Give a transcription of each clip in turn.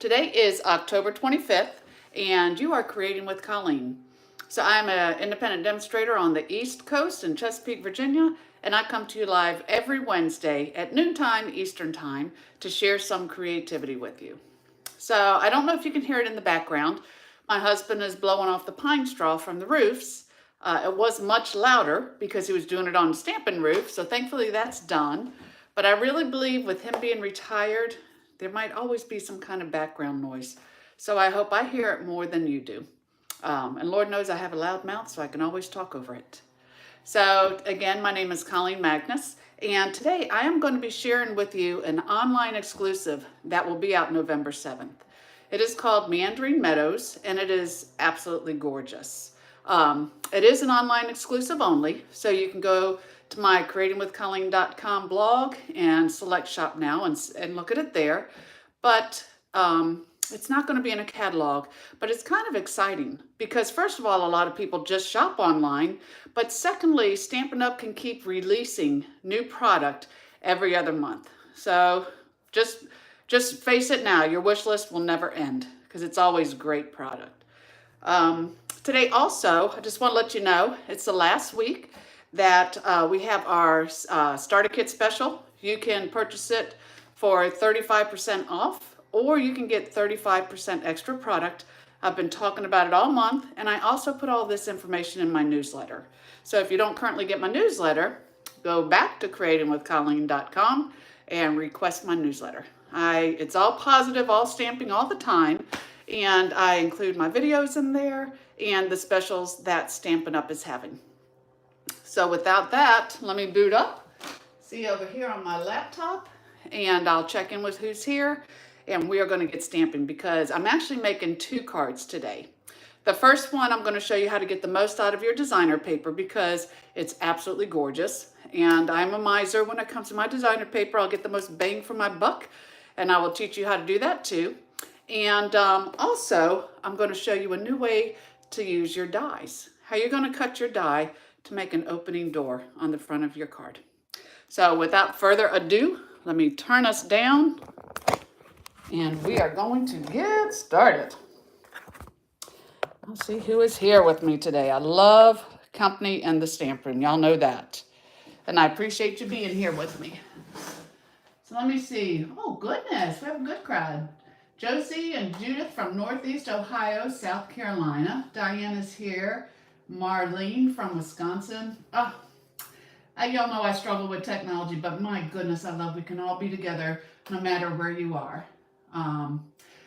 Today is October 25th, and you are creating with Colleen. So I'm an independent demonstrator on the East Coast in Chesapeake, Virginia, and I come to you live every Wednesday at noontime Eastern Time to share some creativity with you. So I don't know if you can hear it in the background. My husband is blowing off the pine straw from the roofs. It was much louder because he was doing it on a stamping roof, so thankfully that's done. But I really believe with him being retired, there might always be some kind of background noise. So I hope I hear it more than you do. And Lord knows I have a loud mouth, so I can always talk over it. So again, my name is Colleen Magnus, and today I am going to be sharing with you an online exclusive that will be out November 7th. It is called Meandering Meadows, and it is absolutely gorgeous. It is an online exclusive only, so you can go to my creatingwithcolleen.com blog and select shop now and look at it there. But it's not going to be in a catalog, but it's kind of exciting because first of all, a lot of people just shop online, but secondly, Stampin' Up! Can keep releasing new product every other month. So just face it now, your wish list will never end because it's always great product. Today also, I just want to let you know, it's the last week that we have our starter kit special. You can purchase it for 35% off, or you can get 35% extra product. I've been talking about it all month, and I also put all this information in my newsletter. So if you don't currently get my newsletter, go back to creatingwithcolleen.com and request my newsletter. It's all positive, all stamping all the time, and I include my videos in there and the specials that Stampin' Up! Is having. So without that, let me boot up. See over here on my laptop, and I'll check in with who's here, and we are going to get stamping because I'm actually making 2 cards today. The first one, I'm going to show you how to get the most out of your designer paper because it's absolutely gorgeous, and I'm a miser when it comes to my designer paper. I'll get the most bang for my buck, and I will teach you how to do that too. And also, I'm going to show you a new way to use your dies, how you're going to cut your die to make an opening door on the front of your card. So without further ado, let me turn us down and we are going to get started. Let's see who is here with me today. I love company and the stamping. Y'all know that. And I appreciate you being here with me. So let me see. Oh goodness, we have a good crowd. Josie and Judith from Northeast Ohio, South Carolina. Diana's here. Marlene from Wisconsin. Oh, y'all know I struggle with technology, but my goodness, I love we can all be together no matter where you are.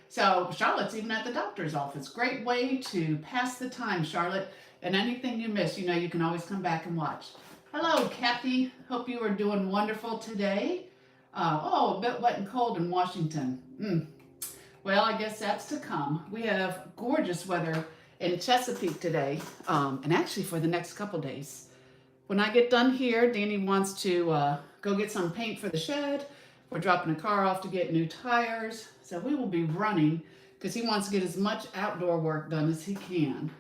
So Charlotte's even at the doctor's office. Great way to pass the time, Charlotte. And anything you miss, you know you can always come back and watch. Hello, Kathy. Hope you are doing wonderful today. A bit wet and cold in Washington. Well, I guess that's to come. We have gorgeous weather in Chesapeake today, and actually for the next couple days. When I get done here, Danny wants to go get some paint for the shed. We're dropping a car off to get new tires, so we will be running because he wants to get as much outdoor work done as he can.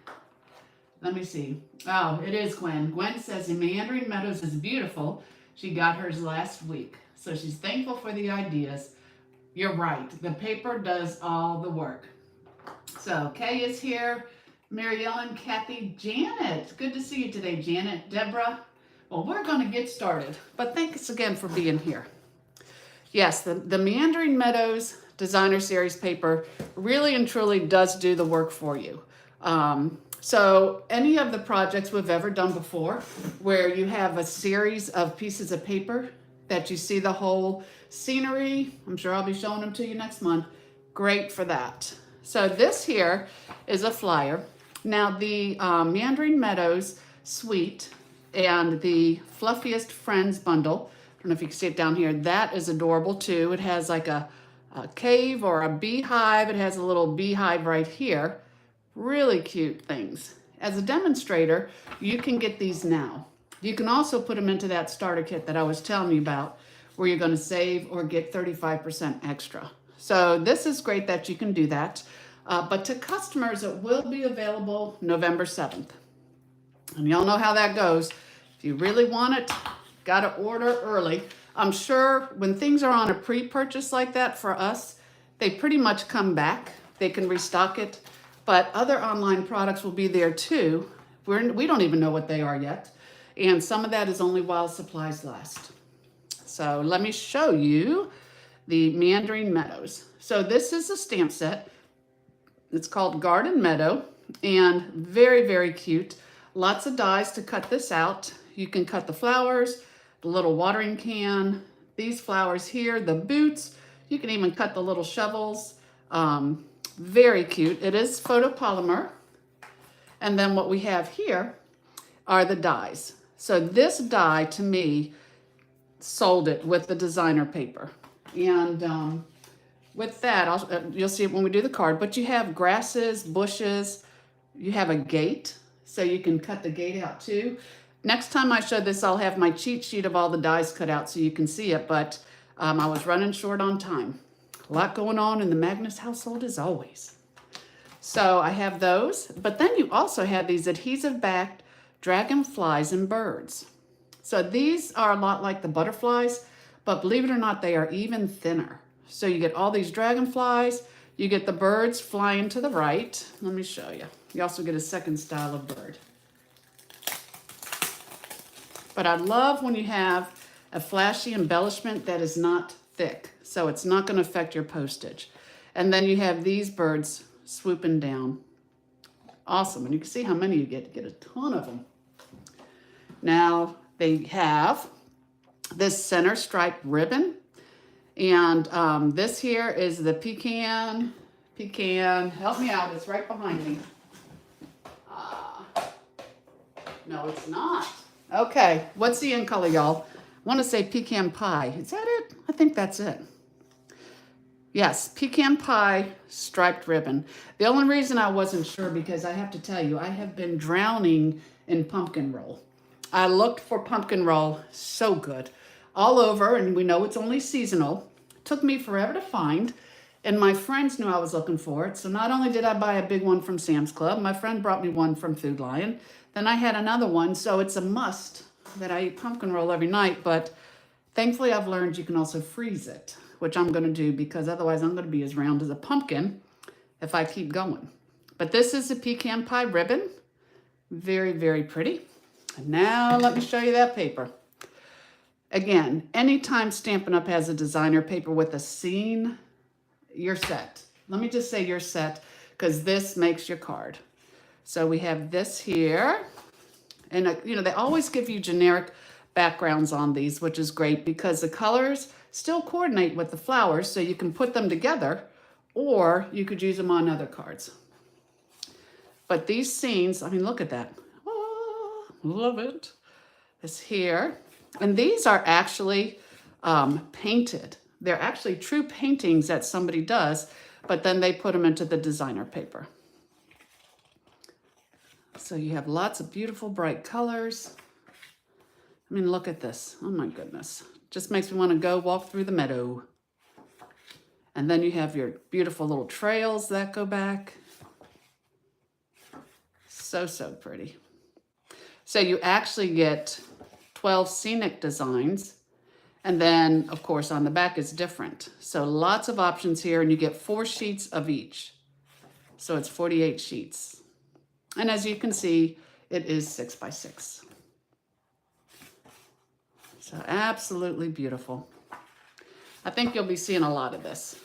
Let me see. Oh, it is Gwen. Gwen says the Meandering Meadows is beautiful. She got hers last week, so she's thankful for the ideas. You're right. The paper does all the work. So Kay is here. Mary Ellen, Kathy, Janet. Good to see you today, Janet. Deborah. Well, we're going to get started, but thanks again for being here. Yes, the Meandering Meadows Designer Series paper really and truly does do the work for you. So any of the projects we've ever done before where you have a series of pieces of paper that you see the whole scenery, I'm sure I'll be showing them to you next month. Great for that. So this here is a flyer. Now the Meandering Meadows Suite and the Fluffiest Friends bundle, I don't know if you can see it down here, that is adorable too. It has like a cave or a beehive. It has a little beehive right here. Really cute things. As a demonstrator, you can get these now. You can also put them into that starter kit that I was telling you about where you're going to save or get 35% extra. So this is great that you can do that. But to customers, it will be available November 7th. And y'all know how that goes. If you really want it, got to order early. I'm sure when things are on a pre-purchase like that for us, they pretty much come back. They can restock it, but other online products will be there too. We don't even know what they are yet. And some of that is only while supplies last. So let me show you the Meandering Meadows. So this is a stamp set. It's called Garden Meadow, and very, very cute. Lots of dies to cut this out. You can cut the flowers, the little watering can, these flowers here, the boots. You can even cut the little shovels. Very cute. It is photopolymer. And then what we have here are the dies. So this die, to me, sold it with the designer paper. And with that, you'll see it when we do the card, but you have grasses, bushes, you have a gate, so you can cut the gate out too. Next time I show this, I'll have my cheat sheet of all the dies cut out so you can see it, but I was running short on time. A lot going on in the Magnus household as always. So I have those, but then you also have these adhesive-backed dragonflies and birds. So these are a lot like the butterflies, but believe it or not, they are even thinner. So you get all these dragonflies, you get the birds flying to the right. Let me show you. You also get a second style of bird. But I love when you have a flashy embellishment that is not thick, so it's not going to affect your postage. And then you have these birds swooping down. Awesome. And you can see how many you get. You get a ton of them. Now they have this center striped ribbon. And this here is the pecan, help me out, it's right behind me. No, it's not. Okay, what's the in color, y'all? I want to say pecan pie. Is that it? I think that's it. Yes, pecan pie striped ribbon. The only reason I wasn't sure, because I have to tell you, I have been drowning in pumpkin roll. I looked for pumpkin roll, so good, all over, and we know it's only seasonal. It took me forever to find, and my friends knew I was looking for it. So not only did I buy a big one from Sam's Club, my friend brought me one from Food Lion. Then I had another one, so it's a must that I eat pumpkin roll every night, but thankfully I've learned you can also freeze it, which I'm going to do because otherwise I'm going to be as round as a pumpkin if I keep going. But this is a pecan pie ribbon. Very, very pretty. And now let me show you that paper. Again, anytime Stampin' Up! Has a designer paper with a scene, you're set. Let me just say you're set, because this makes your card. So we have this here. And, you know, they always give you generic backgrounds on these, which is great because the colors still coordinate with the flowers, so you can put them together, or you could use them on other cards. But these scenes, I mean, look at that. Oh, love it. It's here. And these are actually painted. They're actually true paintings that somebody does, but then they put them into the designer paper. So you have lots of beautiful bright colors. I mean, look at this. Oh my goodness. Just makes me want to go walk through the meadow. And then you have your beautiful little trails that go back. So, so pretty. So you actually get 12 scenic designs. And then, of course, on the back is different. So lots of options here, and you get 4 sheets of each. So it's 48 sheets. And as you can see, it is 6 by 6. So absolutely beautiful. I think you'll be seeing a lot of this.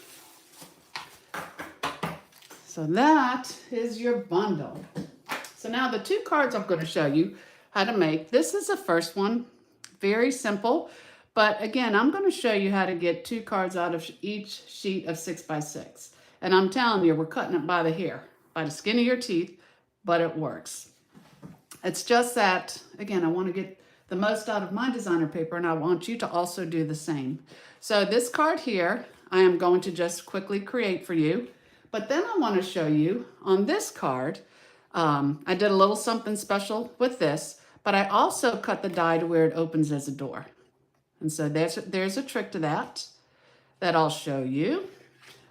So that is your bundle. So now the 2 cards I'm going to show you how to make. This is the first one. Very simple. But again, I'm going to show you how to get 2 cards out of each sheet of 6 by 6. And I'm telling you, we're cutting it by the hair, by the skin of your teeth, but it works. It's just that, again, I want to get the most out of my designer paper, and I want you to also do the same. So this card here, I am going to just quickly create for you. But then I want to show you on this card, I did a little something special with this, but I also cut the die to where it opens as a door. And so there's a trick to that I'll show you.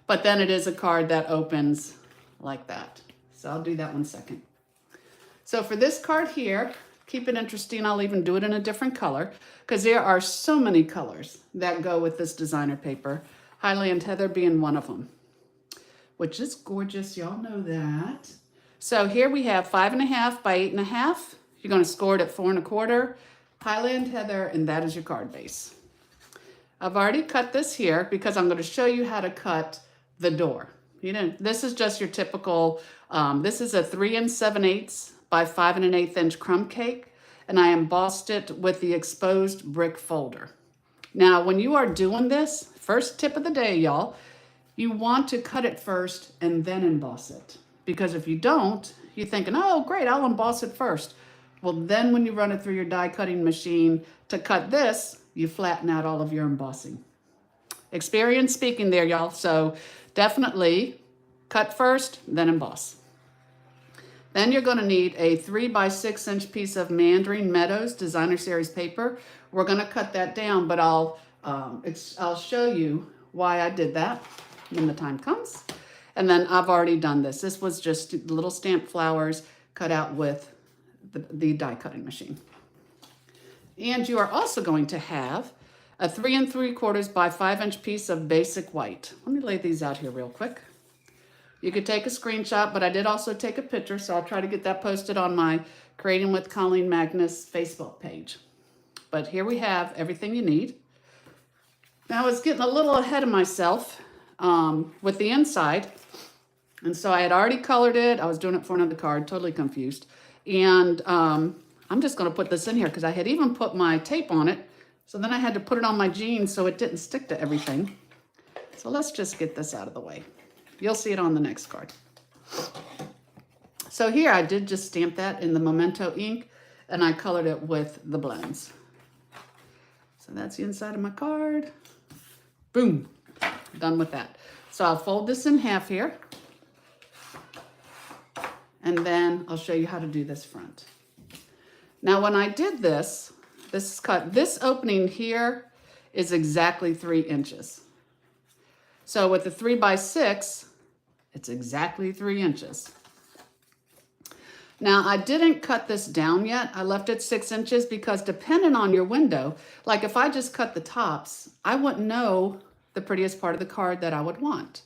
But then it is a card that opens like that. So I'll do that one second. So for this card here, keep it interesting. I'll even do it in a different color because there are so many colors that go with this designer paper, Highland Heather being one of them. which is gorgeous. Y'all know that. So here we have 5.5 by 8.5. You're going to score it at 4.25. Highland Heather, and that is your card base. I've already cut this here because I'm going to show you how to cut the door. This is just your typical, this is a 3 7/8 by 5 1/8 inch crumb cake, and I embossed it with the exposed brick folder. Now, when you are doing this, first tip of the day, y'all, you want to cut it first and then emboss it. Because if you don't, you're thinking, oh, great, I'll emboss it first. Well, then when you run it through your die cutting machine to cut this, you flatten out all of your embossing. Experience speaking there, y'all. So definitely cut first, then emboss. Then you're going to need a 3 by 6 inch piece of Meandering Meadows Designer Series paper. We're going to cut that down, but I'll show you why I did that when the time comes. And then I've already done this. This was just little stamped flowers cut out with the die cutting machine. And you are also going to have a 3 3/4 by 5 inch piece of basic white. Let me lay these out here real quick. You could take a screenshot, but I did also take a picture, so I'll try to get that posted on my Creating with Colleen Magnus Facebook page. But here we have everything you need. Now I was getting a little ahead of myself with the inside. And so I had already colored it. I was doing it for another card, totally confused. And I'm just going to put this in here because I had even put my tape on it. So then I had to put it on my jeans so it didn't stick to everything. So let's just get this out of the way. You'll see it on the next card. So here I did just stamp that in the Memento ink, and I colored it with the blends. So that's the inside of my card. Boom, done with that. So I'll fold this in half here, and then I'll show you how to do this front. Now when I did this, this opening here is exactly 3 inches. So with the 3 by 6, it's exactly 3 inches. Now I didn't cut this down yet. I left it 6 inches because depending on your window, like if I just cut the tops, I wouldn't know the prettiest part of the card that I would want.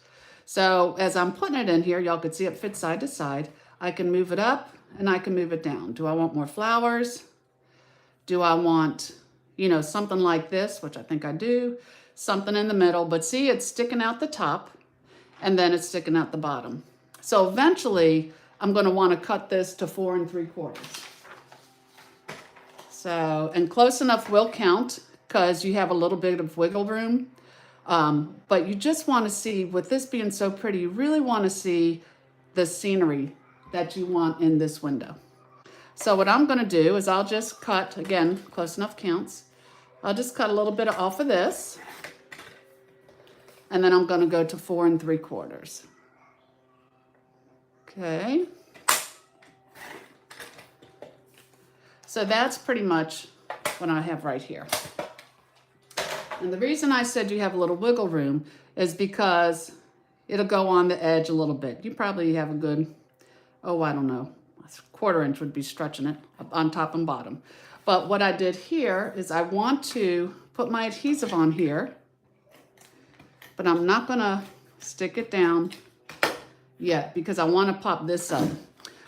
So as I'm putting it in here, y'all could see it fits side to side. I can move it up and I can move it down. Do I want more flowers? Do I want, something like this, which I think I do, something in the middle, but see, it's sticking out the top and then it's sticking out the bottom. So eventually I'm going to want to cut this to 4 3/4. So, and close enough will count because you have a little bit of wiggle room. But you just want to see, with this being so pretty, you really want to see the scenery that you want in this window. So what I'm going to do is I'll just cut, again, close enough counts. I'll just cut a little bit off of this. And then I'm going to go to 4 3/4. Okay. So that's pretty much what I have right here. And the reason I said you have a little wiggle room is because it'll go on the edge a little bit. You probably have a good, I don't know, a 1/4 inch would be stretching it on top and bottom. But what I did here is I want to put my adhesive on here, but I'm not gonna stick it down yet because I want to pop this up.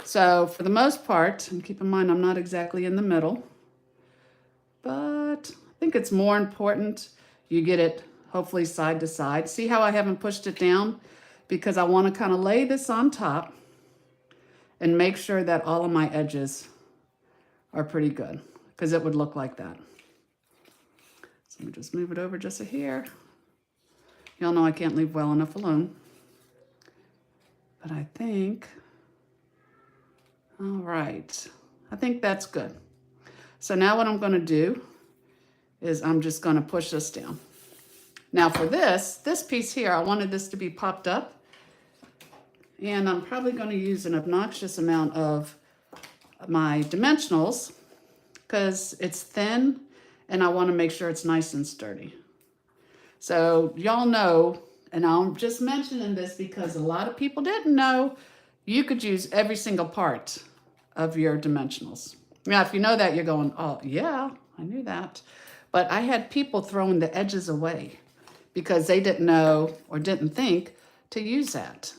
So for the most part, and keep in mind I'm not exactly in the middle, but I think it's more important you get it hopefully side to side. See how I haven't pushed it down? Because I want to kind of lay this on top and make sure that all of my edges are pretty good, because it would look like that. So let me just move it over just a hair. Y'all know I can't leave well enough alone. But I think, all right, I think that's good. So now what I'm going to do is I'm just going to push this down. Now for this piece here, I wanted this to be popped up. And I'm probably going to use an obnoxious amount of my dimensionals because it's thin and I want to make sure it's nice and sturdy. So y'all know, and I'm just mentioning this because a lot of people didn't know, you could use every single part of your dimensionals. Now, if you know that, you're going, oh, yeah, I knew that. But I had people throwing the edges away because they didn't know or didn't think to use that.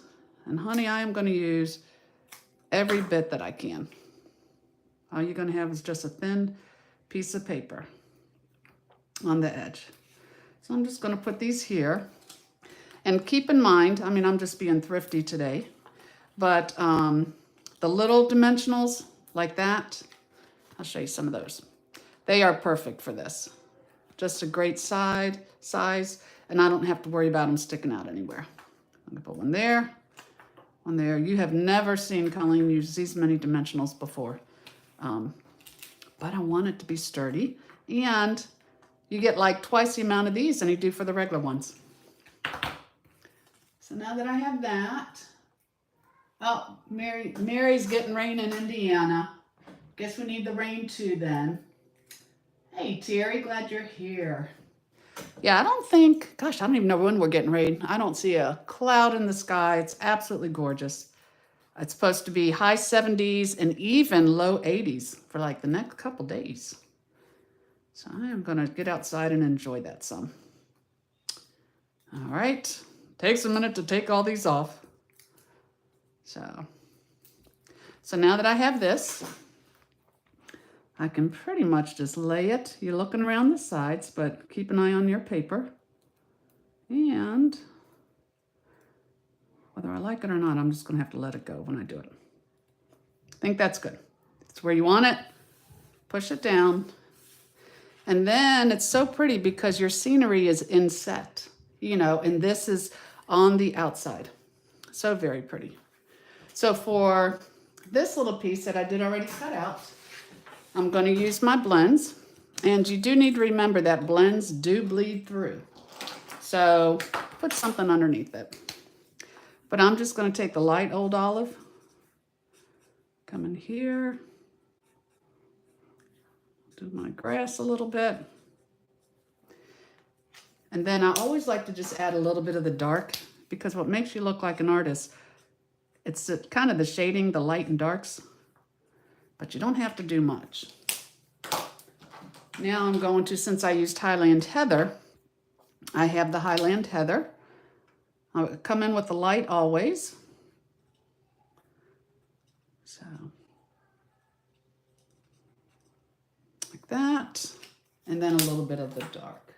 And honey, I am going to use every bit that I can. All you're going to have is just a thin piece of paper on the edge. So I'm just going to put these here. And keep in mind, I mean, I'm just being thrifty today, but the little dimensionals like that, I'll show you some of those. They are perfect for this. Just a great size, and I don't have to worry about them sticking out anywhere. I'm going to put one there, one there. You have never seen Colleen use these many dimensionals before, but I want it to be sturdy, and you get like twice the amount of these than you do for the regular ones. So now that I have that, oh, Mary's getting rain in Indiana. Guess we need the rain too then. Hey Terry, glad you're here. Yeah, I don't think, gosh, I don't even know when we're getting rain. I don't see a cloud in the sky. It's absolutely gorgeous. It's supposed to be high 70s and even low 80s for like the next couple days. So I am going to get outside and enjoy that some. All right. Takes a minute to take all these off. So now that I have this, I can pretty much just lay it. You're looking around the sides, but keep an eye on your paper. And whether I like it or not, I'm just going to have to let it go when I do it. I think that's good. It's where you want it. Push it down. And then it's so pretty because your scenery is inset, you know, and this is on the outside. So very pretty. So for this little piece that I did already cut out, I'm going to use my blends. And you do need to remember that blends do bleed through. So put something underneath it. But I'm just going to take the light old olive, come in here, do my grass a little bit. And then I always like to just add a little bit of the dark, because what makes you look like an artist, it's kind of the shading, the light and darks, but you don't have to do much. Now I'm going to, since I used Highland Heather, I have the Highland Heather. I'll come in with the light always. So, like that. And then a little bit of the dark.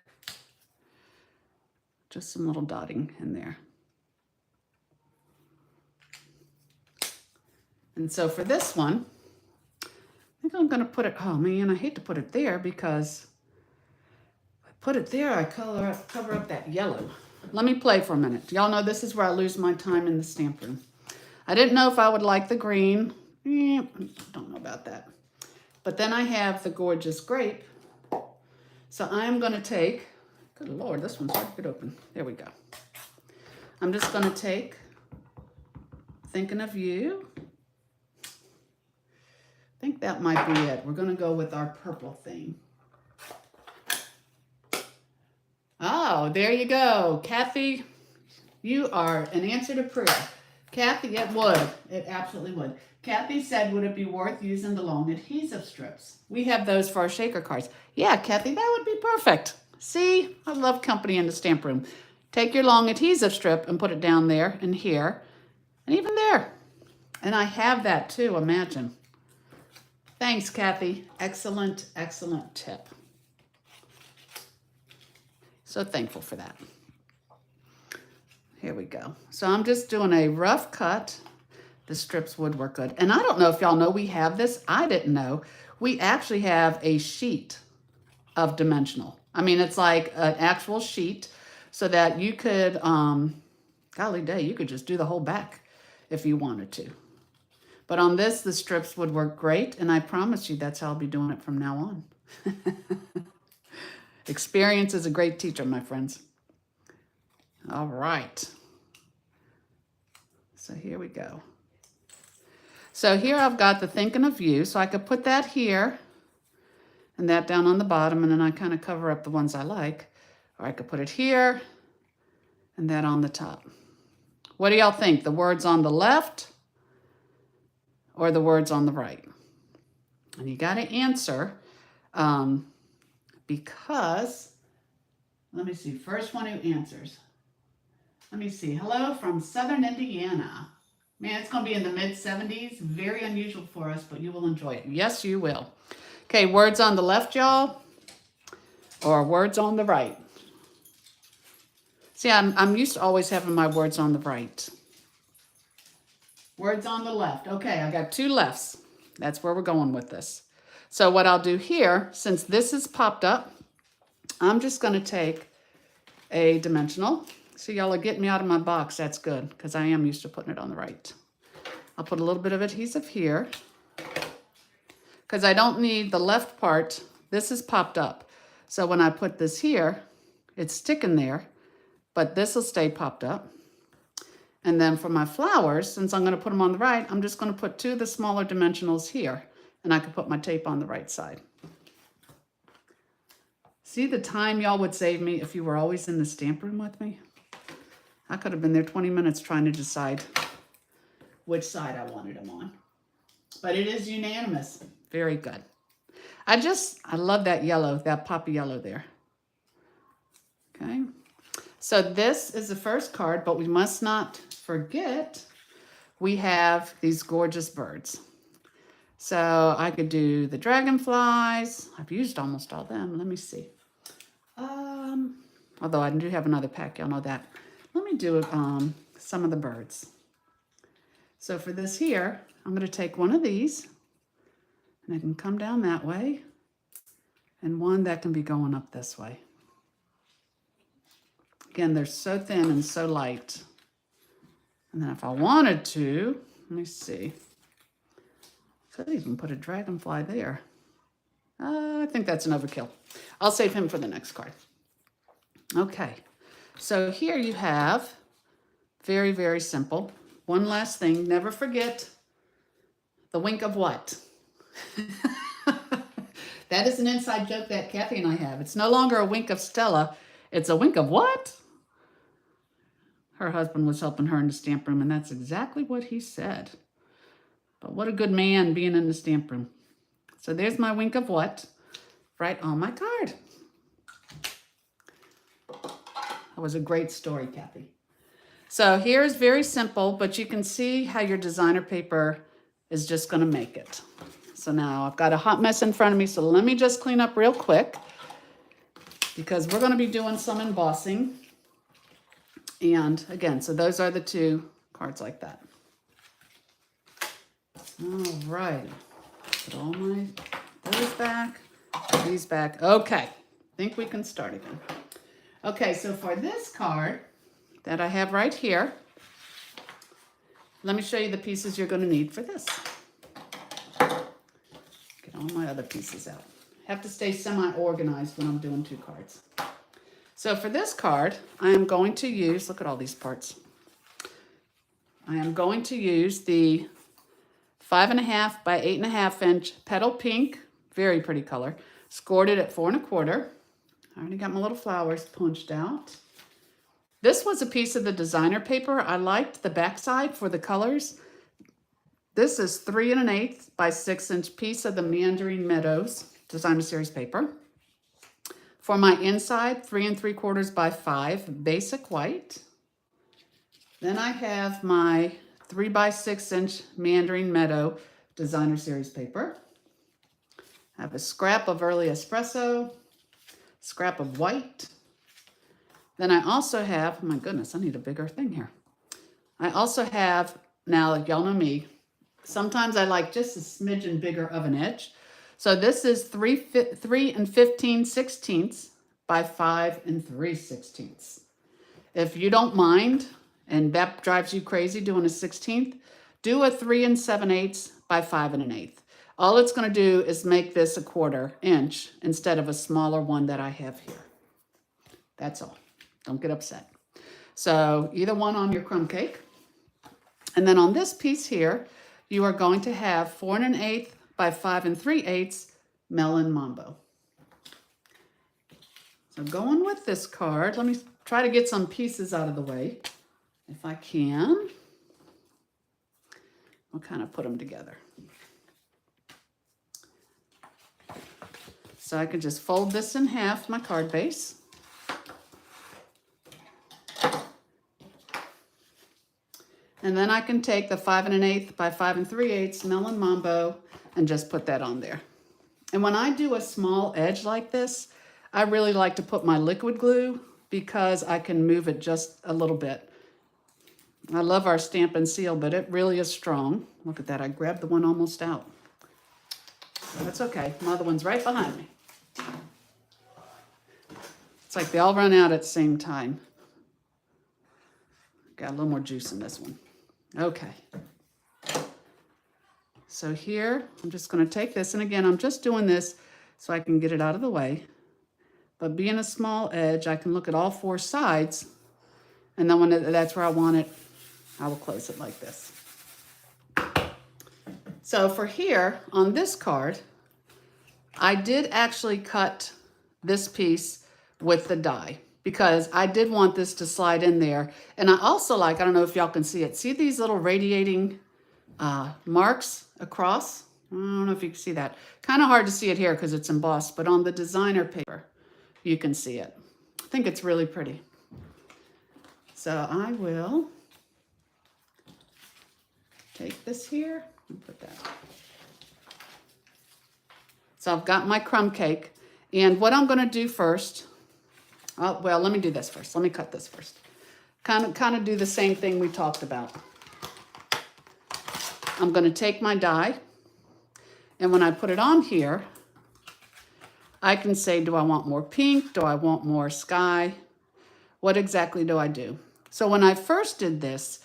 Just some little dotting in there. And so for this one, I think I'm going to put it, oh man, I hate to put it there because if I put it there, I cover up that yellow. Let me play for a minute. Y'all know this is where I lose my time in the stamp room. I didn't know if I would like the green. Don't know about that. But then I have the gorgeous grape. So I'm going to take, good Lord, this one's hard to get open. There we go. I'm just going to take Thinking of You. I think that might be it. We're going to go with our purple theme. Oh, there you go. Kathy, you are an answer to prayer. Kathy, it would. It absolutely would. Kathy said, would it be worth using the long adhesive strips? We have those for our shaker cards. Yeah, Kathy, that would be perfect. See, I love company in the stamp room. Take your long adhesive strip and put it down there and here and even there. And I have that too, imagine. Thanks, Kathy. Excellent, excellent tip. So thankful for that. Here we go. So I'm just doing a rough cut. The strips would work good. And I don't know if y'all know we have this. I didn't know. We actually have a sheet of dimensional. I mean, it's like an actual sheet so that you could, golly day, you could just do the whole back if you wanted to. But on this, the strips would work great. And I promise you that's how I'll be doing it from now on. Experience is a great teacher, my friends. All right. So here we go. So here I've got the Thinking of You. So I could put that here and that down on the bottom, and then I kind of cover up the ones I like. Or I could put it here and that on the top. What do y'all think? The words on the left or the words on the right? And you got to answer because, let me see, first one who answers. Let me see. Hello from Southern Indiana. Man, it's going to be in the mid-70s. Very unusual for us, but you will enjoy it. Yes, you will. Okay, words on the left, y'all, or words on the right. See, I'm used to always having my words on the right. Words on the left. Okay, I got two lefts. That's where we're going with this. So what I'll do here, since this is popped up, I'm just going to take a dimensional. So y'all are getting me out of my box. That's good, because I am used to putting it on the right. I'll put a little bit of adhesive here, because I don't need the left part. This is popped up. So when I put this here, it's sticking there, but this will stay popped up. And then for my flowers, since I'm going to put them on the right, I'm just going to put two of the smaller dimensionals here, and I can put my tape on the right side. See the time y'all would save me if you were always in the stamp room with me? I could have been there 20 minutes trying to decide which side I wanted them on. But it is unanimous. Very good. I love that yellow, that poppy yellow there. Okay. So this is the first card, but we must not forget we have these gorgeous birds. So I could do the dragonflies. I've used almost all them. Let me see. Although I do have another pack, y'all know that. Let me do some of the birds. So for this here, I'm going to take one of these, and I can come down that way, and one that can be going up this way. Again, they're so thin and so light. And then if I wanted to, let me see. Could even put a dragonfly there. I think that's an overkill. I'll save him for the next card. Okay, so here you have, very, very simple. One last thing, never forget the wink of what? That is an inside joke that Kathy and I have. It's no longer a wink of Stella. It's a wink of what? Her husband was helping her in the stamp room, and that's exactly what he said. But what a good man being in the stamp room. So there's my wink of what right on my card. That was a great story, Kathy. So here's very simple, but you can see how your designer paper is just going to make it. So now I've got a hot mess in front of me, so let me just clean up real quick, because we're going to be doing some embossing. And again, so those are the two cards like that. All right. Put all those back, these back. Okay. I think we can start again. Okay, so for this card that I have right here, let me show you the pieces you're going to need for this. Get all my other pieces out. Have to stay semi-organized when I'm doing two cards. So for this card, I am going to use, look at all these parts. I am going to use the 5.5 by 8.5 inch petal pink, very pretty color, scored it at 4 1/4. I already got my little flowers punched out. This was a piece of the designer paper. I liked the backside for the colors. This is 3 1/8 by 6 inch piece of the Meandering Meadows designer series paper. For my inside, 3 3/4 by 5 basic white. Then I have my 3 by 6 inch Meandering Meadow designer series paper. I have a scrap of early espresso, scrap of white. Then I also have, oh my goodness, I need a bigger thing here. I also have, now y'all know me, sometimes I like just a smidgen bigger of an edge. So this is 3 15/16 by 5 3/16. If you don't mind, and that drives you crazy doing a 16th, do a 3 7/8 by 5 1/8. All it's going to do is make this a 1/4 inch instead of a smaller one that I have here. That's all. Don't get upset. So either one on your crumb cake. And then on this piece here, you are going to have 4 1/8 by 5 3/8 Melon Mambo. So going with this card, let me try to get some pieces out of the way, if I can. We'll kind of put them together. So I can just fold this in half, my card base. And then I can take the 5 1/8 by 5 3/8 Melon Mambo and just put that on there. And when I do a small edge like this, I really like to put my liquid glue because I can move it just a little bit. I love our Stamp and Seal, but it really is strong. Look at that, I grabbed the one almost out. That's okay, my other one's right behind me. It's like they all run out at the same time. Got a little more juice in this one. Okay. So here, I'm just going to take this, and again, I'm just doing this so I can get it out of the way. But being a small edge, I can look at all 4 sides, and then when that's where I want it, I will close it like this. So for here, on this card, I did actually cut this piece with the die because I did want this to slide in there. And I also like, I don't know if y'all can see it, see these little radiating marks across? I don't know if you can see that. Kind of hard to see it here because it's embossed, but on the designer paper, you can see it. I think it's really pretty. So I will take this here and put that. So I've got my crumb cake, and what I'm going to do first, well, let me do this first. Let me cut this first. Kind of do the same thing we talked about. I'm going to take my die, and when I put it on here, I can say, do I want more pink? Do I want more sky? What exactly do I do? So when I first did this,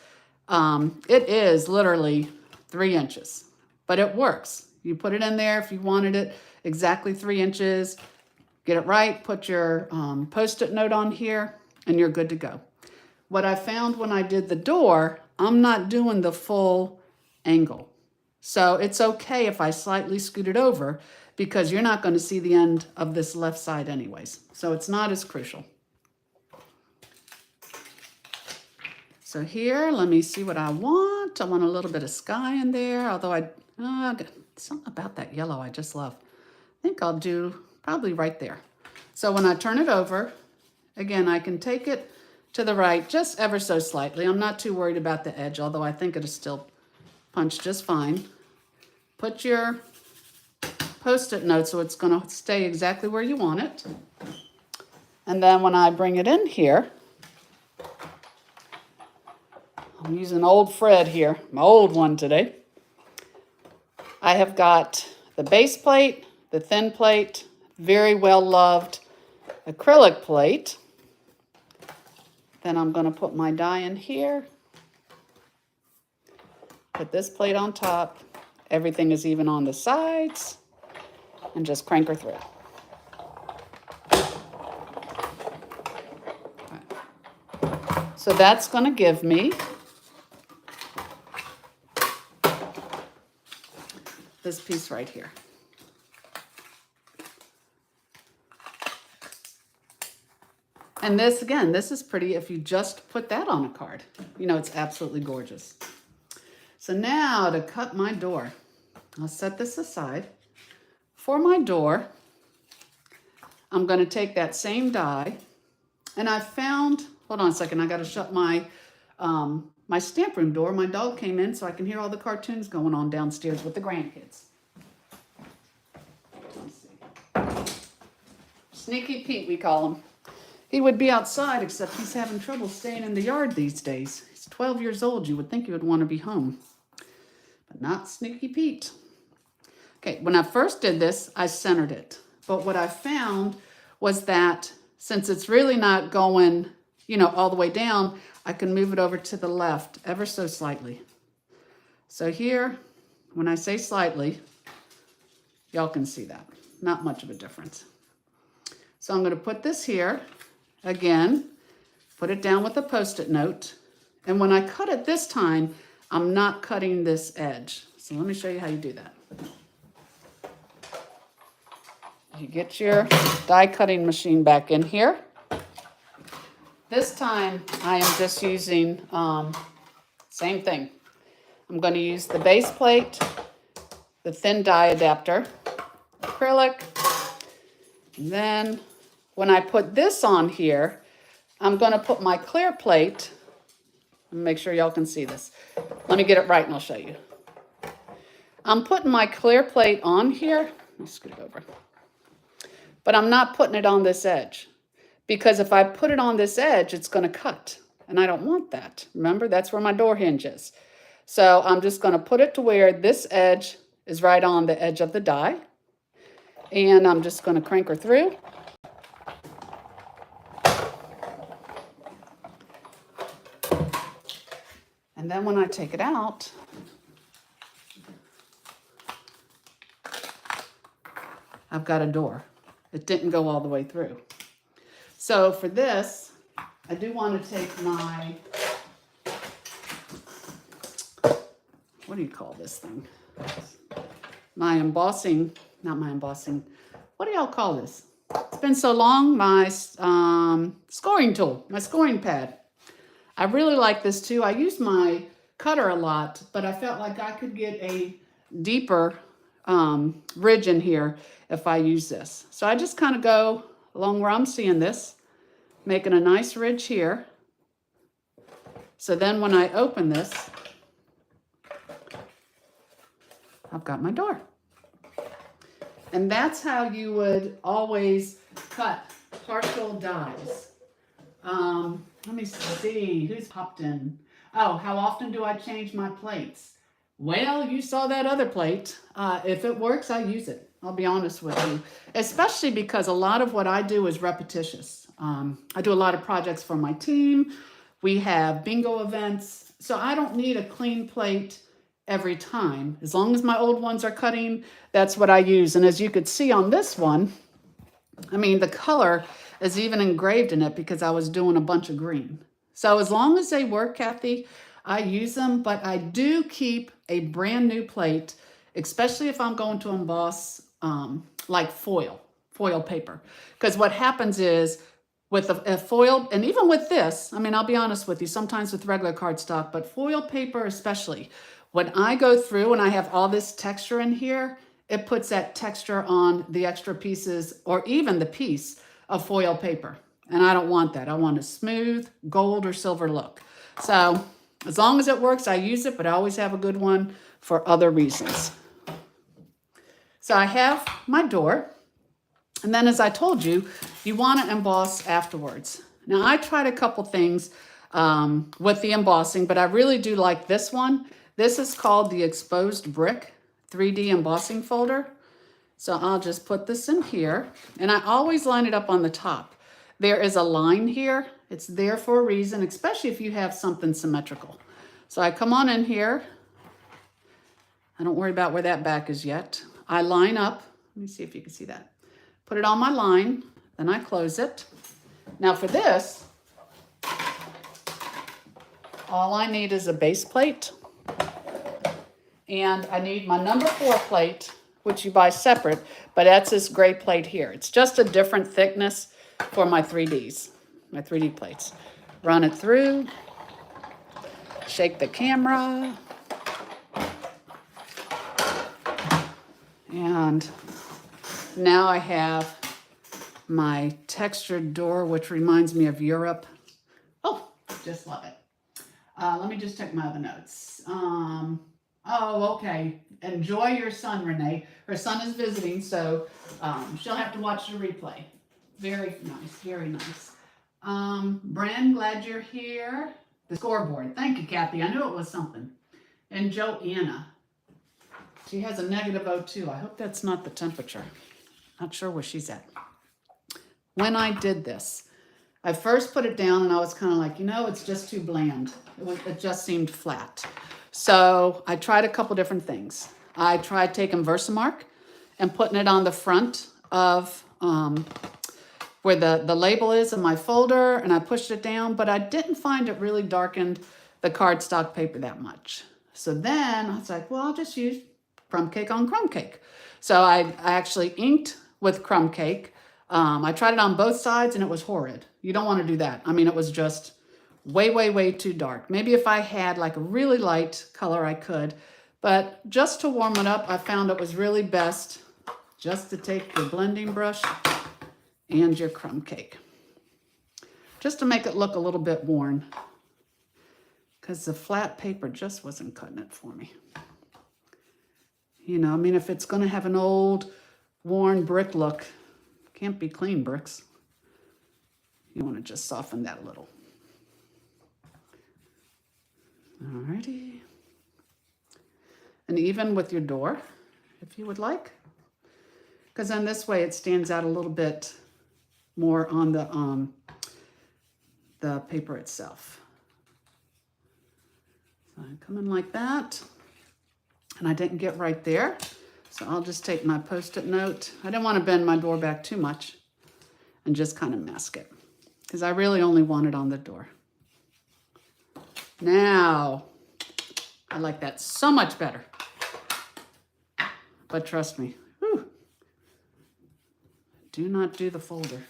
it is literally 3 inches, but it works. You put it in there if you wanted it exactly 3 inches, get it right, put your Post-it note on here, and you're good to go. What I found when I did the door, I'm not doing the full angle. So it's okay if I slightly scoot it over because you're not going to see the end of this left side anyways. So it's not as crucial. So here, let me see what I want. I want a little bit of sky in there, although something about that yellow I just love. I think I'll do probably right there. So when I turn it over, again, I can take it to the right just ever so slightly. I'm not too worried about the edge, although I think it'll still punch just fine. Put your Post-it note so it's going to stay exactly where you want it. And then when I bring it in here, I'm using old Fred here, my old one today. I have got the base plate, the thin plate, very well loved acrylic plate. Then I'm going to put my die in here. Put this plate on top. Everything is even on the sides. And just crank her through. Right. So that's going to give me this piece right here. And this, again, this is pretty if you just put that on a card. You know, it's absolutely gorgeous. So now to cut my door, I'll set this aside. For my door, I'm going to take that same die, and I found, hold on a second, I got to shut my my stamp room door. My dog came in so I can hear all the cartoons going on downstairs with the grandkids. Let's see. Sneaky Pete, we call him. He would be outside, except he's having trouble staying in the yard these days. He's 12 years old. You would think he would want to be home, but not Sneaky Pete. Okay, when I first did this, I centered it. But what I found was that since it's really not going, you know, all the way down, I can move it over to the left ever so slightly. So here, when I say slightly, y'all can see that. Not much of a difference. So I'm going to put this here. Again, put it down with a Post-it note. And when I cut it this time, I'm not cutting this edge. So let me show you how you do that. You get your die cutting machine back in here. This time I am just using, same thing. I'm going to use the base plate, the thin die adapter, acrylic, and then when I put this on here, I'm going to put my clear plate Make sure y'all can see this. Let me get it right and I'll show you. I'm putting my clear plate on here. Let's scoot it over. But I'm not putting it on this edge, because if I put it on this edge, it's going to cut. And I don't want that. Remember, that's where my door hinge is. So I'm just going to put it to where this edge is right on the edge of the die. And I'm just going to crank her through. And then when I take it out, I've got a door. It didn't go all the way through. So for this, I do want to take my, what do you call this thing? My embossing, not my embossing. What do y'all call this? It's been so long, my scoring tool, my scoring pad. I really like this too. I use my cutter a lot, but I felt like I could get a deeper ridge in here if I use this. So I just kind of go along where I'm seeing this, making a nice ridge here. So then when I open this, I've got my door. And that's how you would always cut partial dies. Let me see, who's popped in? Oh, how often do I change my plates? Well, you saw that other plate. If it works, I use it. I'll be honest with you. Especially because a lot of what I do is repetitious. I do a lot of projects for my team. We have bingo events. So I don't need a clean plate every time. As long as my old ones are cutting, that's what I use. And as you could see on this one, I mean, the color is even engraved in it because I was doing a bunch of green. So as long as they work, Kathy, I use them, but I do keep a brand new plate, especially if I'm going to emboss like foil paper. Because what happens is with a foil, and even with this, I mean, I'll be honest with you, sometimes with regular cardstock, but foil paper especially, when I go through and I have all this texture in here, it puts that texture on the extra pieces or even the piece of foil paper. And I don't want that. I want a smooth gold or silver look. So as long as it works, I use it, but I always have a good one for other reasons. So I have my door. And then as I told you, you want to emboss afterwards. Now I tried a couple things with the embossing, but I really do like this one. This is called the Exposed Brick 3D embossing folder. So I'll just put this in here, and I always line it up on the top. There is a line here. It's there for a reason, especially if you have something symmetrical. So I come on in here. I don't worry about where that back is yet. I line up. Let me see if you can see that. Put it on my line, then I close it. Now for this, all I need is a base plate. And I need my number 4 plate, which you buy separate, but that's this gray plate here. It's just a different thickness for my 3Ds, my 3D plates. Run it through, shake the camera, and now I have my textured door, which reminds me of Europe. Oh, just love it. Let me just check my other notes. Oh, okay. Enjoy your son, Renee. Her son is visiting, so she'll have to watch the replay. Very nice, very nice. Bren, glad you're here. The scoreboard. Thank you, Kathy. I knew it was something. And Joanna. She has a -02. I hope that's not the temperature. Not sure where she's at. When I did this, I first put it down and I was kind of like, you know, it's just too bland. It just seemed flat. So I tried a couple different things. I tried taking Versamark and putting it on the front of where the label is in my folder, and I pushed it down, but I didn't find it really darkened the cardstock paper that much. So then I was like, well, I'll just use crumb cake on crumb cake. So I actually inked with crumb cake. I tried it on both sides and it was horrid. You don't want to do that. I mean, it was just way, way, way too dark. Maybe if I had like a really light color, I could. But just to warm it up, I found it was really best just to take your blending brush and your crumb cake, just to make it look a little bit worn. because the flat paper just wasn't cutting it for me. You know, I mean, if it's going to have an old, worn brick look, can't be clean bricks. You want to just soften that a little. Alrighty. And even with your door, if you would like, because then this way it stands out a little bit more on the paper itself. So I come in like that, and I didn't get right there, so I'll just take my Post-it note. I didn't want to bend my door back too much and just kind of mask it, because I really only want it on the door. Now, I like that so much better. But trust me, whew, do not do the folder.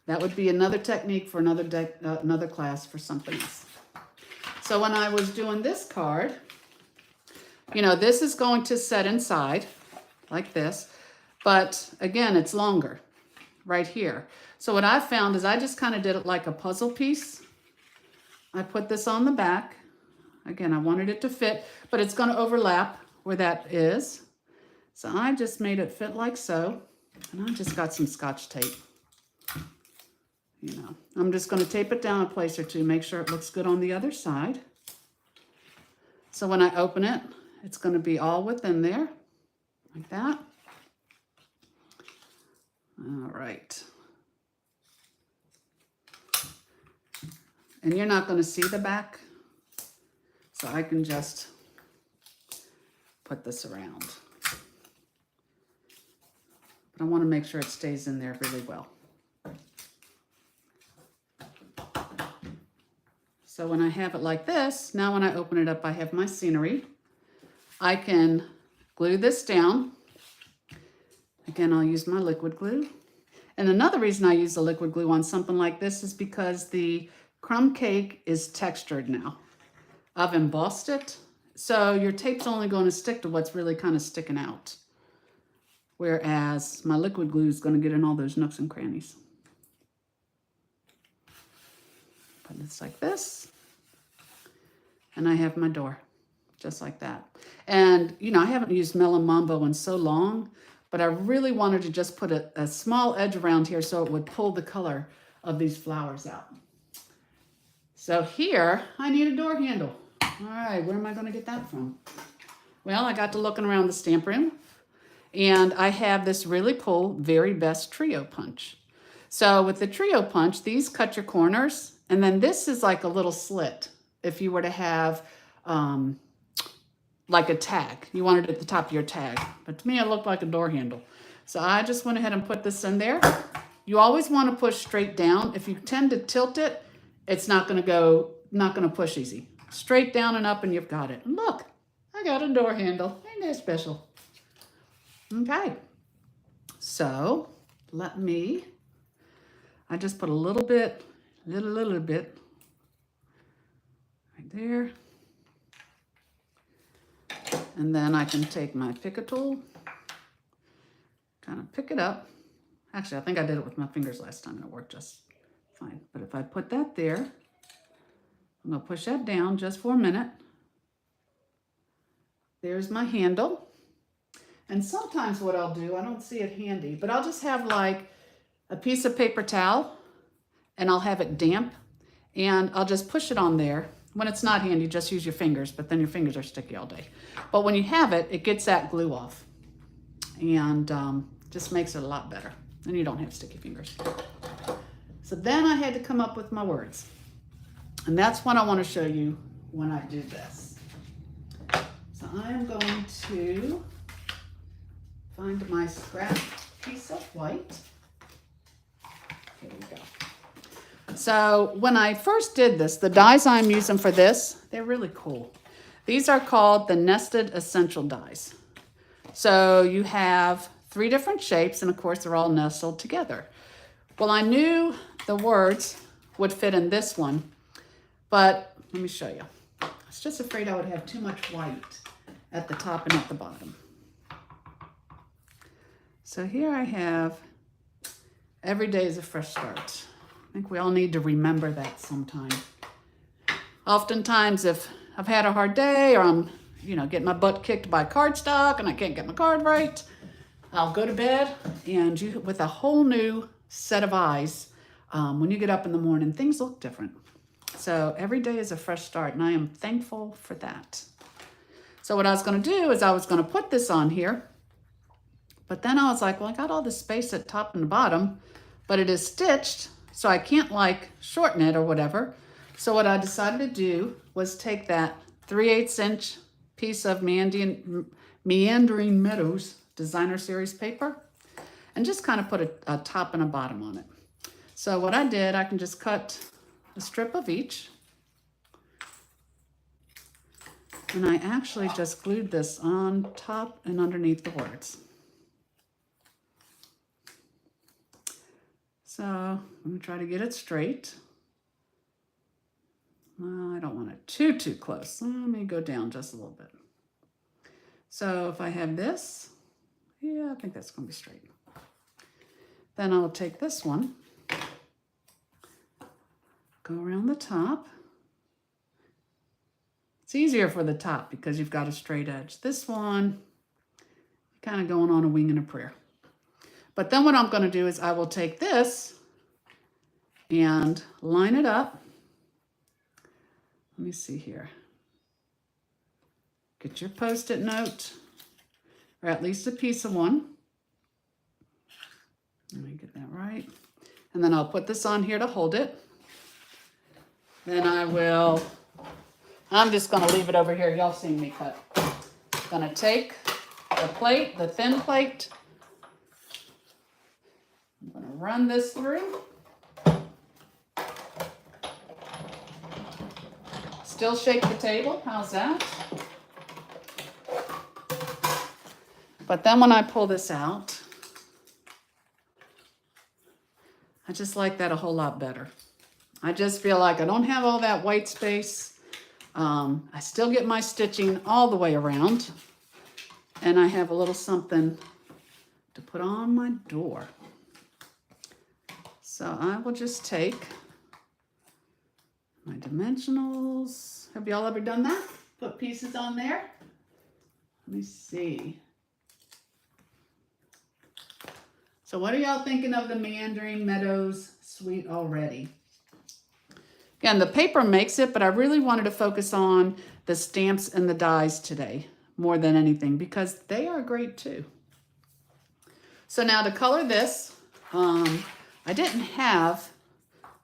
That would be another technique for another class for something else. So when I was doing this card, you know, this is going to set inside like this, but again, it's longer right here. So what I found is I just kind of did it like a puzzle piece. I put this on the back. Again, I wanted it to fit, but it's going to overlap where that is. So I just made it fit like so, and I just got some Scotch tape. You know, I'm just going to tape it down a place or two, make sure it looks good on the other side. So when I open it, it's going to be all within there, like that. All right. And you're not going to see the back, so I can just put this around. But I want to make sure it stays in there really well. So when I have it like this, now when I open it up, I have my scenery. I can glue this down. Again, I'll use my liquid glue. And another reason I use the liquid glue on something like this is because the crumb cake is textured now. I've embossed it, so your tape's only going to stick to what's really kind of sticking out. Whereas my liquid glue is going to get in all those nooks and crannies. Put this like this. And I have my door, just like that. And, you know, I haven't used Melon Mambo in so long, but I really wanted to just put a small edge around here so it would pull the color of these flowers out. So here, I need a door handle. All right, where am I going to get that from? Well, I got to looking around the stamp room, and I have this really cool Very Best Trio Punch. So with the Trio Punch, these cut your corners, and then this is like a little slit. If you were to have like a tag, you want it at the top of your tag. But to me, it looked like a door handle. So I just went ahead and put this in there. You always want to push straight down. If you tend to tilt it, it's not going to push easy. Straight down and up, and you've got it. And look, I got a door handle. Ain't that special? Okay. So I just put a little bit right there. And then I can take my pick tool, kind of pick it up. Actually, I think I did it with my fingers last time and it worked just fine. But if I put that there, I'm going to push that down just for a minute. There's my handle. And sometimes what I'll do, I don't see it handy, but I'll just have like a piece of paper towel and I'll have it damp and I'll just push it on there. When it's not handy, just use your fingers, but then your fingers are sticky all day. But when you have it, it gets that glue off and just makes it a lot better. And you don't have sticky fingers. So then I had to come up with my words. And that's what I want to show you when I do this. So I am going to find my scrap piece of white. Here we go. So when I first did this, the dies I'm using for this, they're really cool. These are called the Nested Essential Dies. So you have 3 different shapes, and of course they're all nestled together. Well, I knew the words would fit in this one, but let me show you. I was just afraid I would have too much white at the top and at the bottom. So here I have, every day is a fresh start. I think we all need to remember that sometime. Oftentimes, if I've had a hard day or I'm, getting my butt kicked by cardstock and I can't get my card right, I'll go to bed and with a whole new set of eyes, when you get up in the morning, things look different. So every day is a fresh start, and I am thankful for that. So what I was going to do is I was going to put this on here, but then I was like, well, I got all the space at top and the bottom, but it is stitched, so I can't like shorten it or whatever. So what I decided to do was take that 3/8 inch piece of Meandering Meadows designer series paper and just kind of put a top and a bottom on it. So what I did, I can just cut a strip of each. And I actually just glued this on top and underneath the words. So let me try to get it straight. I don't want it too close. Let me go down just a little bit. So if I have this, yeah, I think that's going to be straight. Then I'll take this one, go around the top. It's easier for the top because you've got a straight edge. This one, kind of going on a wing and a prayer. But then what I'm going to do is I will take this and line it up. Let me see here. Get your Post-it note, or at least a piece of one. Let me get that right. And then I'll put this on here to hold it. Then I'm just going to leave it over here. Y'all seen me cut. I'm going to take the plate, the thin plate. I'm going to run this through. Still shake the table. How's that? But then when I pull this out, I just like that a whole lot better. I just feel like I don't have all that white space. I still get my stitching all the way around. And I have a little something to put on my door. So I will just take my dimensionals. Have y'all ever done that? Put pieces on there? Let me see. So what are y'all thinking of the Meandering Meadows suite already? Again, the paper makes it, but I really wanted to focus on the stamps and the dies today more than anything because they are great too. So now to color this, I didn't have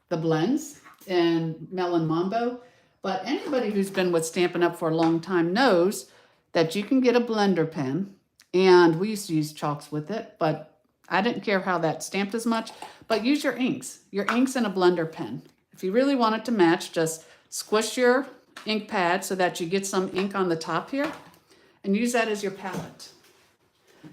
the blends in Melon Mambo, but anybody who's been with Stampin' Up! For a long time knows that you can get a blender pen, and we used to use chalks with it, but I didn't care how that stamped as much, but use your inks in a blender pen. If you really want it to match, just squish your ink pad so that you get some ink on the top here and use that as your palette.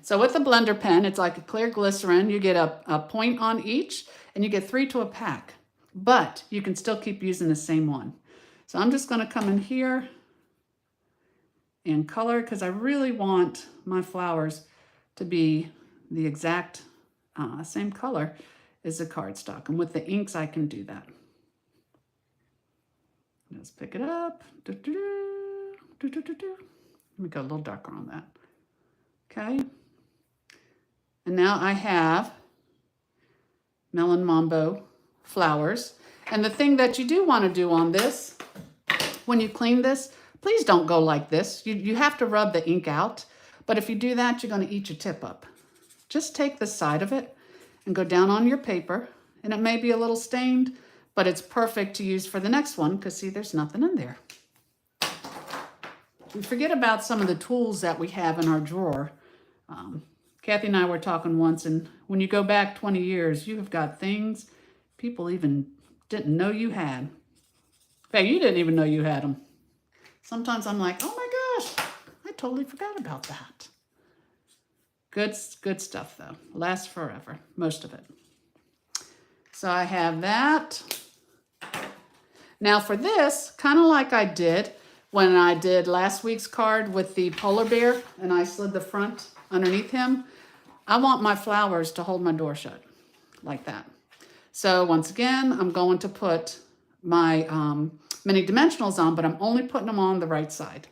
So with the blender pen, it's like a clear glycerin. You get a point on each and you get 3 to a pack, but you can still keep using the same one. So I'm just going to come in here and color because I really want my flowers to be the exact same color as the cardstock. And with the inks, I can do that. Just pick it up. Let me go a little darker on that. Okay. And now I have Melon Mambo flowers. And the thing that you do want to do on this, when you clean this, please don't go like this. You have to rub the ink out. But if you do that, you're going to eat your tip up. Just take the side of it and go down on your paper. And it may be a little stained, but it's perfect to use for the next one because, see, there's nothing in there. We forget about some of the tools that we have in our drawer. Kathy and I were talking once, and when you go back 20 years, you have got things people even didn't know you had. In fact, you didn't even know you had them. Sometimes I'm like, oh my gosh, I totally forgot about that. Good stuff, though. Lasts forever, most of it. So I have that. Now for this, kind of like I did when I did last week's card with the polar bear and I slid the front underneath him, I want my flowers to hold my door shut like that. So once again, I'm going to put my many dimensionals on, but I'm only putting them on the right side.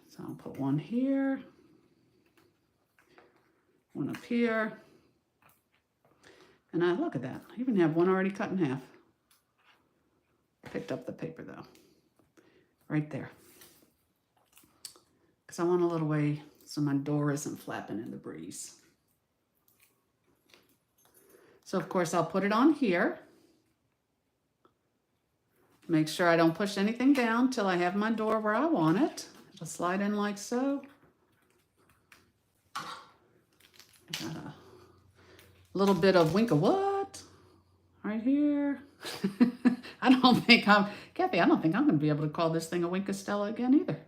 So I'll put one here, one up here. And look at that. I even have one already cut in half. Picked up the paper though, right there. Because I want a little way so my door isn't flapping in the breeze. So of course I'll put it on here. Make sure I don't push anything down till I have my door where I want it. It'll slide in like so. Got a little bit of wink of what right here. Kathy, I don't think I'm going to be able to call this thing a Wink of Stella again either.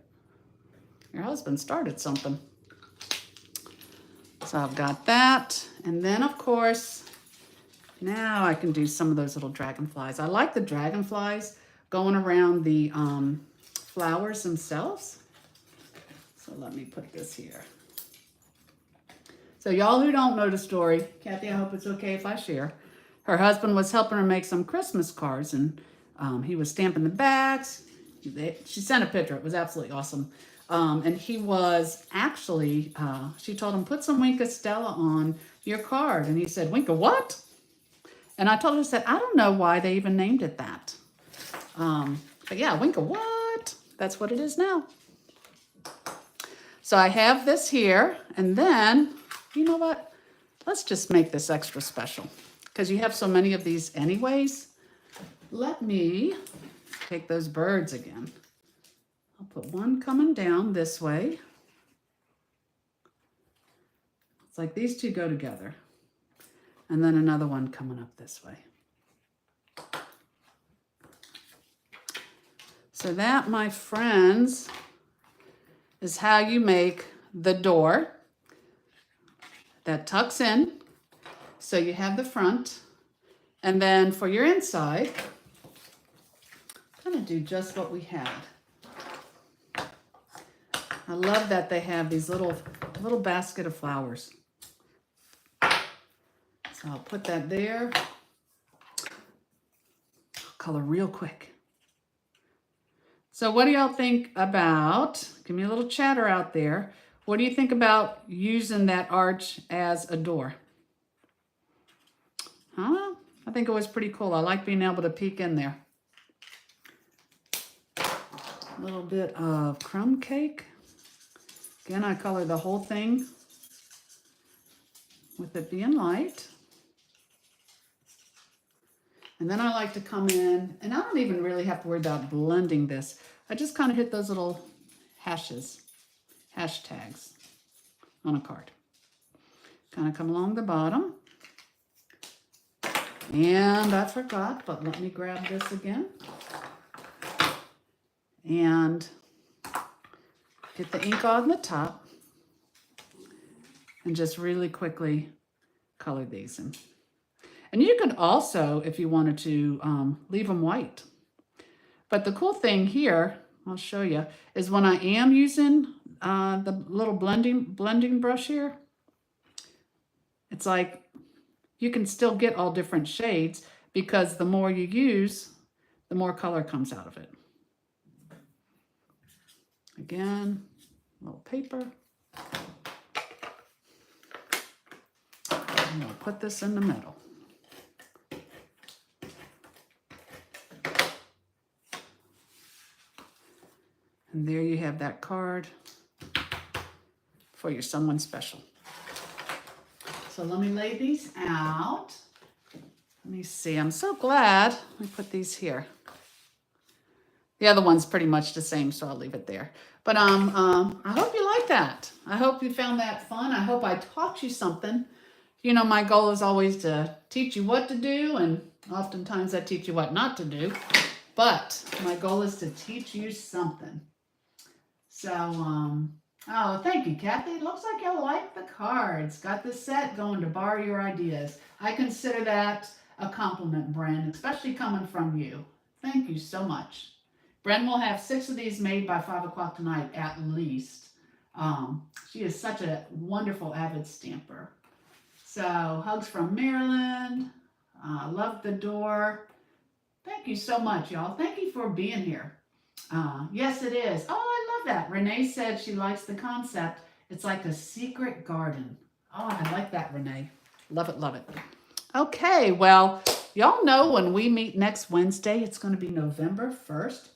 Your husband started something. So I've got that. And then, of course, now I can do some of those little dragonflies. I like the dragonflies going around the flowers themselves. So let me put this here. So y'all who don't know the story, Kathy, I hope it's okay if I share. Her husband was helping her make some Christmas cards, and he was stamping the backs. She sent a picture. It was absolutely awesome. And he was actually, she told him, put some Wink of Stella on your card. And he said, Wink of what? And I told her, I said, I don't know why they even named it that. But yeah, Wink of what? That's what it is now. So I have this here, and then, you know what? Let's just make this extra special because you have so many of these anyways. Let me take those birds again. I'll put one coming down this way. It's like these two go together. And then another one coming up this way. So that, my friends, is how you make the door that tucks in. So you have the front. And then for your inside, I'm going to do just what we had. I love that they have these little basket of flowers. So I'll put that there. Color real quick. So what do y'all think about, give me a little chatter out there. What do you think about using that arch as a door? Huh? I think it was pretty cool. I like being able to peek in there. A little bit of crumb cake. Again, I color the whole thing with it being light. And then I like to come in, and I don't even really have to worry about blending this. I just kind of hit those little hashtags on a card. Kind of come along the bottom. And I forgot, but let me grab this again. And get the ink on the top. And just really quickly color these in. And you could also, if you wanted to, leave them white. But the cool thing here, I'll show you, is when I am using the little blending brush here, it's like you can still get all different shades because the more you use, the more color comes out of it. Again, a little paper. And I'll put this in the middle. And there you have that card for your someone special. So let me lay these out. Let me see. I'm so glad I put these here. The other one's pretty much the same, so I'll leave it there. But I hope you like that. I hope you found that fun. I hope I taught you something. You know, my goal is always to teach you what to do, and oftentimes I teach you what not to do. But my goal is to teach you something. So, oh, thank you, Kathy. It looks like you like the cards. Got the set going to borrow your ideas. I consider that a compliment, Bren, especially coming from you. Thank you so much. Bren will have 6 of these made by 5 o'clock tonight, at least. She is such a wonderful, avid stamper. So, hugs from Maryland. Love the door. Thank you so much, y'all. Thank you for being here. Yes, it is. Oh, I love that. Renee said she likes the concept. It's like a secret garden. Oh, I like that, Renee. Love it, love it. Okay, well, y'all know when we meet next Wednesday, it's going to be November 1st.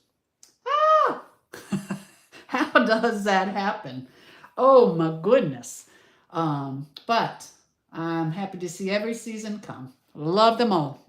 Ah! How does that happen? Oh, my goodness. But I'm happy to see every season come. Love them all.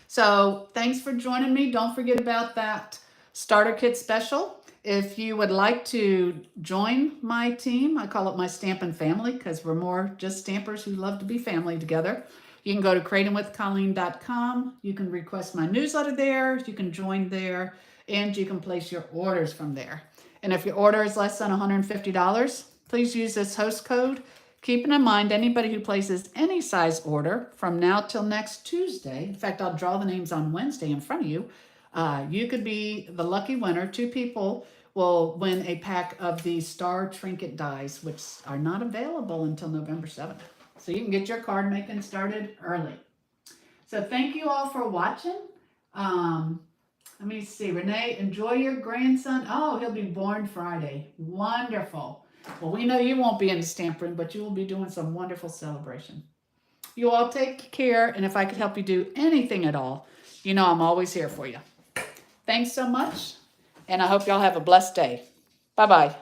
So thanks for joining me. Don't forget about that starter kit special. If you would like to join my team, I call it my Stampin' Family because we're more just stampers who love to be family together. You can go to creatingwithcolleen.com. You can request my newsletter there. You can join there, and you can place your orders from there. And if your order is less than $150, please use this host code. Keeping in mind, anybody who places any size order from now till next Tuesday, in fact, I'll draw the names on Wednesday in front of you, you could be the lucky winner. 2 people will win a pack of the Star Trinket dies, which are not available until November 7th. So you can get your card making started early. So thank you all for watching. Let me see. Renee, enjoy your grandson. Oh, he'll be born Friday. Wonderful. Well, we know you won't be in the stamp room, but you will be doing some wonderful celebration. You all take care, and if I could help you do anything at all, you know I'm always here for you. Thanks so much, and I hope y'all have a blessed day. Bye-bye.